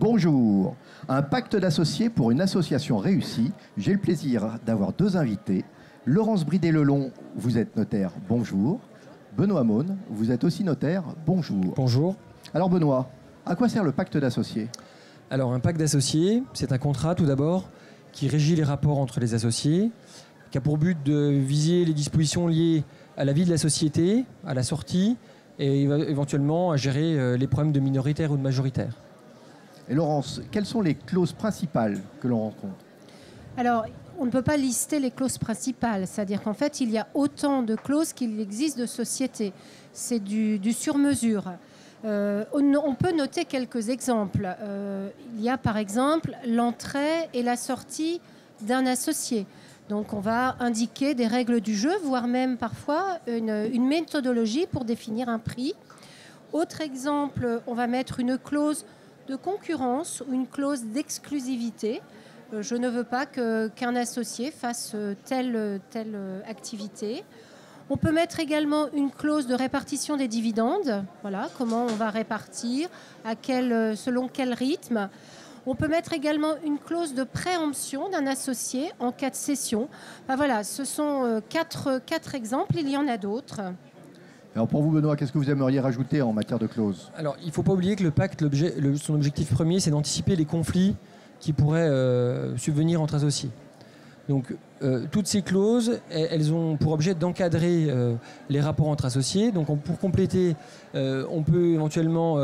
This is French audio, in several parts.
Bonjour. Un pacte d'associés pour une association réussie. J'ai le plaisir d'avoir deux invités. Laurence Bridet-Lelon, vous êtes notaire, bonjour. Benoît Maunes, vous êtes aussi notaire, bonjour. Bonjour. Alors Benoît, à quoi sert le pacte d'associés? Alors un pacte d'associés, c'est un contrat tout d'abord qui régit les rapports entre les associés, qui a pour but de viser les dispositions liées à la vie de la société, à la sortie, et éventuellement à gérer les problèmes de minoritaires ou de majoritaires. Et Laurence, quelles sont les clauses principales que l'on rencontre? Alors, on ne peut pas lister les clauses principales, c'est-à-dire qu'en fait, il y a autant de clauses qu'il existe de sociétés. C'est du sur-mesure. On peut noter quelques exemples. Il y a par exemple l'entrée et la sortie d'un associé. Donc on va indiquer des règles du jeu, voire même parfois une méthodologie pour définir un prix. Autre exemple, on va mettre une clause de concurrence ou une clause d'exclusivité. Je ne veux pas qu'un associé fasse telle activité. On peut mettre également une clause de répartition des dividendes. Voilà, comment on va répartir, selon quel rythme. On peut mettre également une clause de préemption d'un associé en cas de cession. Enfin, voilà, ce sont quatre exemples, il y en a d'autres. Alors pour vous Benoît, qu'est-ce que vous aimeriez rajouter en matière de clauses? Alors il ne faut pas oublier que le pacte, son objectif premier, c'est d'anticiper les conflits qui pourraient subvenir entre associés. Donc toutes ces clauses, elles ont pour objet d'encadrer les rapports entre associés. Donc pour compléter, on peut éventuellement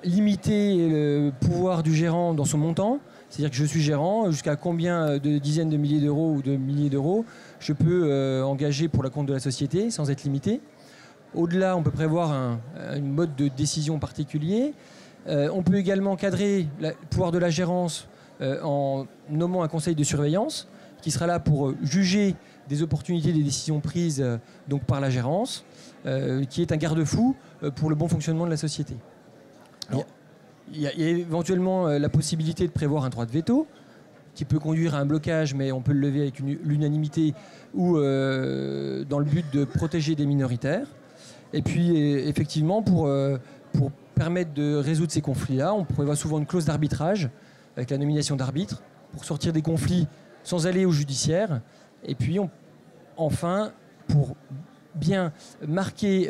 limiter le pouvoir du gérant dans son montant. C'est-à-dire que je suis gérant, jusqu'à combien de dizaines de milliers d'euros ou de milliers d'euros je peux engager pour la compte de la société sans être limité. Au-delà, on peut prévoir un mode de décision particulier. On peut également cadrer le pouvoir de la gérance en nommant un conseil de surveillance qui sera là pour juger des opportunités des décisions prises donc par la gérance, qui est un garde-fou pour le bon fonctionnement de la société. Alors, il y a éventuellement la possibilité de prévoir un droit de veto qui peut conduire à un blocage, mais on peut le lever avec l'unanimité ou dans le but de protéger des minoritaires. Et puis, effectivement, pour permettre de résoudre ces conflits-là, on prévoit souvent une clause d'arbitrage avec la nomination d'arbitres pour sortir des conflits sans aller au judiciaire. Et puis, enfin, pour bien marquer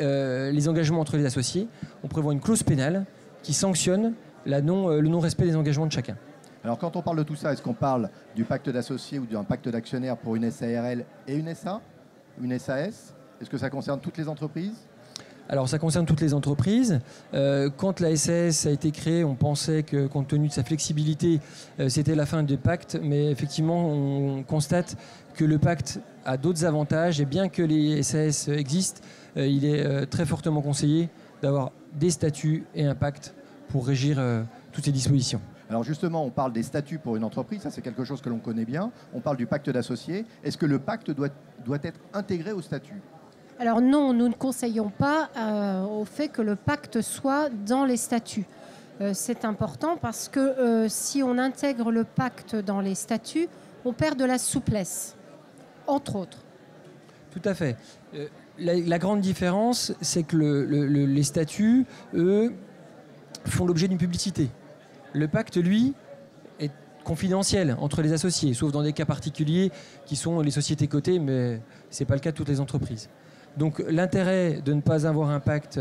les engagements entre les associés, on prévoit une clause pénale qui sanctionne le non-respect des engagements de chacun. Alors quand on parle de tout ça, est-ce qu'on parle du pacte d'associés ou d'un pacte d'actionnaires pour une SARL et une SA, une SAS? Est-ce que ça concerne toutes les entreprises? Alors ça concerne toutes les entreprises. Quand la SAS a été créée, on pensait que compte tenu de sa flexibilité, c'était la fin du pacte. Mais effectivement, on constate que le pacte a d'autres avantages. Et bien que les SAS existent, il est très fortement conseillé d'avoir des statuts et un pacte pour régir toutes ces dispositions. Alors justement, on parle des statuts pour une entreprise, ça c'est quelque chose que l'on connaît bien. On parle du pacte d'associés. Est-ce que le pacte doit être intégré au statut? Alors non, nous ne conseillons pas au fait que le pacte soit dans les statuts. C'est important parce que si on intègre le pacte dans les statuts, on perd de la souplesse, entre autres. Tout à fait. La grande différence, c'est que les statuts, eux, font l'objet d'une publicité. Le pacte, lui, est confidentiel entre les associés, sauf dans des cas particuliers qui sont les sociétés cotées, mais ce n'est pas le cas de toutes les entreprises. Donc l'intérêt de ne pas avoir un pacte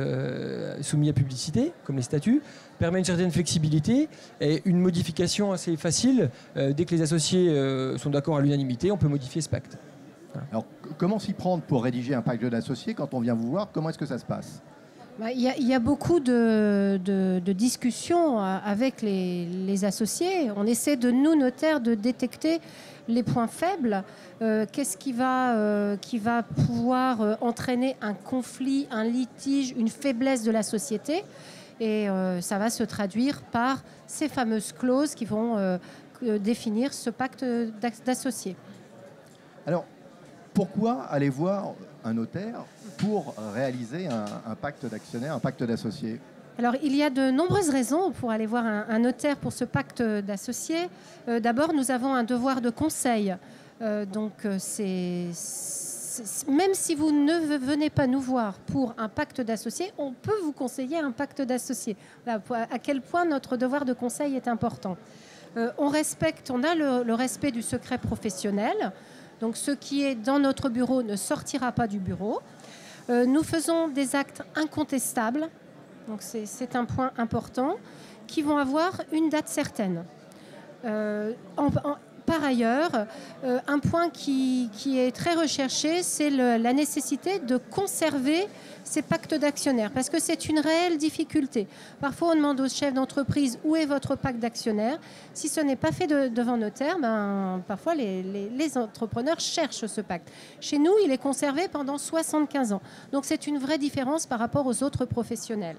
soumis à publicité, comme les statuts, permet une certaine flexibilité et une modification assez facile. Dès que les associés sont d'accord à l'unanimité, on peut modifier ce pacte. Voilà. Alors comment s'y prendre pour rédiger un pacte d'associés quand on vient vous voir? Comment est-ce que ça se passe? Il y a beaucoup de discussions avec les associés. On essaie de nous, notaires, de détecter les points faibles. Qu'est-ce qui va pouvoir entraîner un conflit, un litige, une faiblesse de la société? Et ça va se traduire par ces fameuses clauses qui vont définir ce pacte d'associés. Alors, pourquoi aller voir un notaire pour réaliser un pacte d'actionnaires, un pacte d'associés? Alors, il y a de nombreuses raisons pour aller voir un notaire pour ce pacte d'associés. D'abord, nous avons un devoir de conseil. Donc, c'est même si vous ne venez pas nous voir pour un pacte d'associés, on peut vous conseiller un pacte d'associés. Voilà, à quel point notre devoir de conseil est important. On a le respect du secret professionnel. Donc ce qui est dans notre bureau ne sortira pas du bureau. Nous faisons des actes incontestables, donc c'est un point important, qui vont avoir une date certaine. Par ailleurs, un point qui est très recherché, c'est la nécessité de conserver ces pactes d'actionnaires, parce que c'est une réelle difficulté. Parfois, on demande aux chefs d'entreprise où est votre pacte d'actionnaires. Si ce n'est pas fait devant notaire, parfois les entrepreneurs cherchent ce pacte. Chez nous, il est conservé pendant 75 ans. Donc c'est une vraie différence par rapport aux autres professionnels.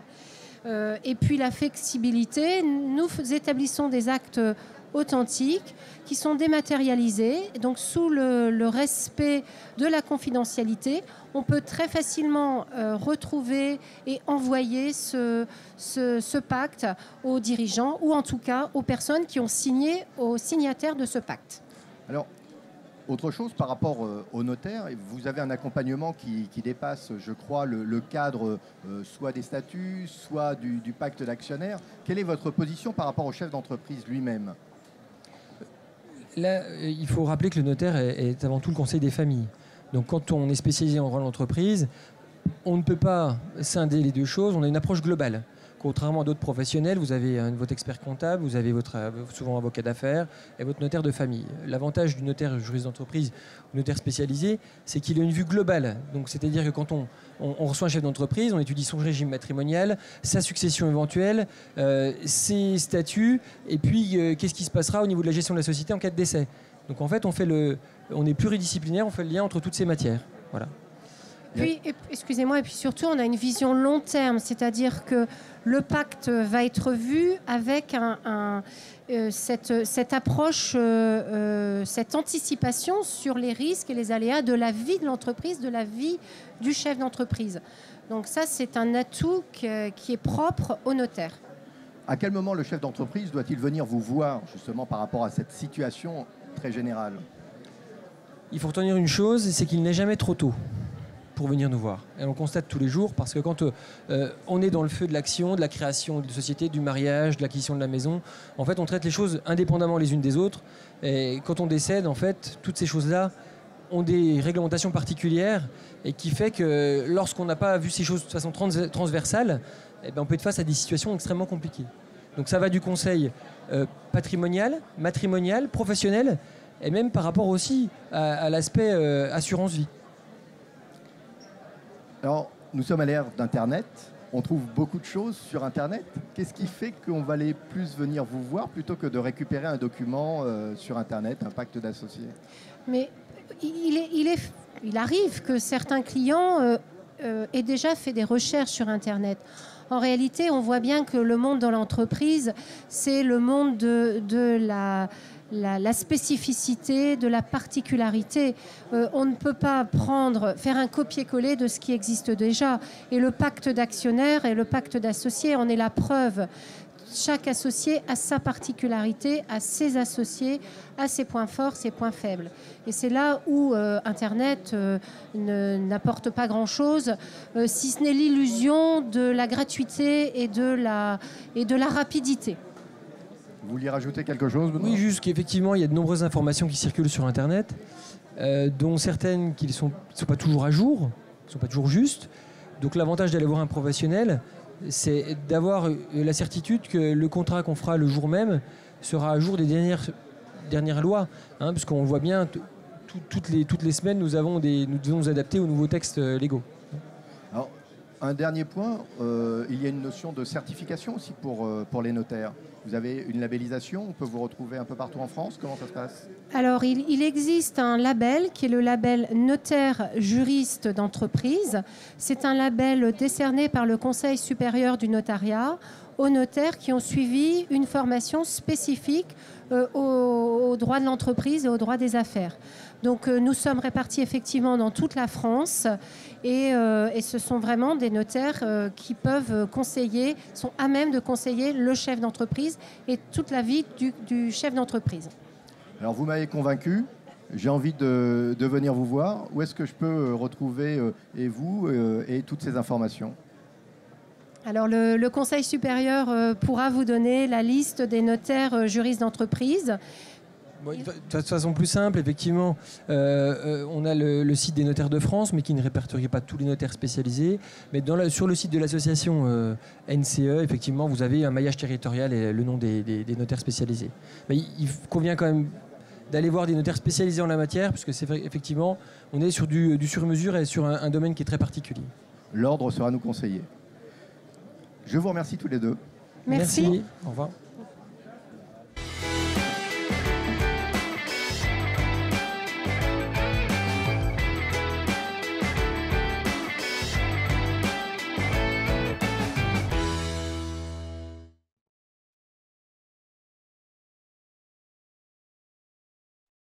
Et puis la flexibilité, nous établissons des actes authentiques qui sont dématérialisés, donc sous le respect de la confidentialité. On peut très facilement retrouver et envoyer ce pacte aux dirigeants ou en tout cas aux personnes qui ont signé, aux signataires de ce pacte. Alors, autre chose par rapport au notaire, vous avez un accompagnement qui dépasse, je crois, le cadre soit des statuts, soit du pacte d'actionnaires. Quelle est votre position par rapport au chef d'entreprise lui-même ? Là, il faut rappeler que le notaire est avant tout le conseil des familles. Donc quand on est spécialisé en droit d'entreprise, on ne peut pas scinder les deux choses, on a une approche globale. Contrairement à d'autres professionnels, vous avez votre expert comptable, vous avez souvent avocat d'affaires et votre notaire de famille. L'avantage du notaire juriste d'entreprise ou notaire spécialisé, c'est qu'il a une vue globale. Donc, c'est-à-dire que quand on reçoit un chef d'entreprise, on étudie son régime matrimonial, sa succession éventuelle, ses statuts, et puis qu'est-ce qui se passera au niveau de la gestion de la société en cas de décès. Donc en fait, on est pluridisciplinaire, on fait le lien entre toutes ces matières. Voilà. Puis, excusez-moi, et puis surtout, on a une vision long terme, c'est-à-dire que le pacte va être vu avec cette approche, cette anticipation sur les risques et les aléas de la vie de l'entreprise, de la vie du chef d'entreprise. Donc ça, c'est un atout qui est propre au notaire. À quel moment le chef d'entreprise doit-il venir vous voir, justement, par rapport à cette situation très générale ? Il faut retenir une chose, c'est qu'il n'est jamais trop tôt pour venir nous voir. Et on le constate tous les jours parce que quand on est dans le feu de l'action, de la création de société, du mariage, de l'acquisition de la maison, en fait, on traite les choses indépendamment les unes des autres. Et quand on décède, en fait, toutes ces choses-là ont des réglementations particulières et qui fait que lorsqu'on n'a pas vu ces choses de façon transversale, eh ben, on peut être face à des situations extrêmement compliquées. Donc ça va du conseil patrimonial, matrimonial, professionnel et même par rapport aussi à l'aspect assurance vie. Alors, nous sommes à l'ère d'Internet. On trouve beaucoup de choses sur Internet. Qu'est-ce qui fait qu'on va aller plus venir vous voir plutôt que de récupérer un document sur Internet, un pacte d'associés ? Mais il arrive que certains clients aient déjà fait des recherches sur Internet. En réalité, on voit bien que le monde dans l'entreprise, c'est le monde de la spécificité, de la particularité. On ne peut pas faire un copier-coller de ce qui existe déjà. Et le pacte d'actionnaires et le pacte d'associés en est la preuve. Chaque associé a sa particularité, a ses associés, a ses points forts, ses points faibles. Et c'est là où Internet n'apporte pas grand-chose, si ce n'est l'illusion de la gratuité et de la rapidité. Vous vouliez rajouter quelque chose, Benoît ? Oui, juste qu'effectivement, il y a de nombreuses informations qui circulent sur Internet, dont certaines qui ne sont pas toujours à jour, ne sont pas toujours justes. Donc l'avantage d'aller voir un professionnel, c'est d'avoir la certitude que le contrat qu'on fera le jour même sera à jour des dernières lois. Hein, parce qu'on voit bien, toutes les semaines, nous devons nous adapter aux nouveaux textes légaux. Alors, un dernier point, il y a une notion de certification aussi pour les notaires. Vous avez une labellisation, on peut vous retrouver un peu partout en France. Comment ça se passe ? Alors, il existe un label qui est le label notaire juriste d'entreprise. C'est un label décerné par le Conseil supérieur du notariat aux notaires qui ont suivi une formation spécifique au droit de l'entreprise et au droit des affaires. Donc nous sommes répartis effectivement dans toute la France et ce sont vraiment des notaires qui peuvent conseiller, sont à même de conseiller le chef d'entreprise et toute la vie du chef d'entreprise. Alors vous m'avez convaincu, j'ai envie de venir vous voir. Où est-ce que je peux retrouver et vous et toutes ces informations? Alors, le Conseil supérieur pourra vous donner la liste des notaires juristes d'entreprise. Bon, de façon plus simple, effectivement, on a le site des notaires de France, mais qui ne répertorie pas tous les notaires spécialisés. Mais sur le site de l'association NCE, effectivement, vous avez un maillage territorial et le nom des notaires spécialisés. Mais il convient quand même d'aller voir des notaires spécialisés en la matière, puisque c'est vrai, effectivement, on est sur du sur-mesure et sur un domaine qui est très particulier. L'ordre sera nous conseiller. Je vous remercie tous les deux. Merci. Au revoir.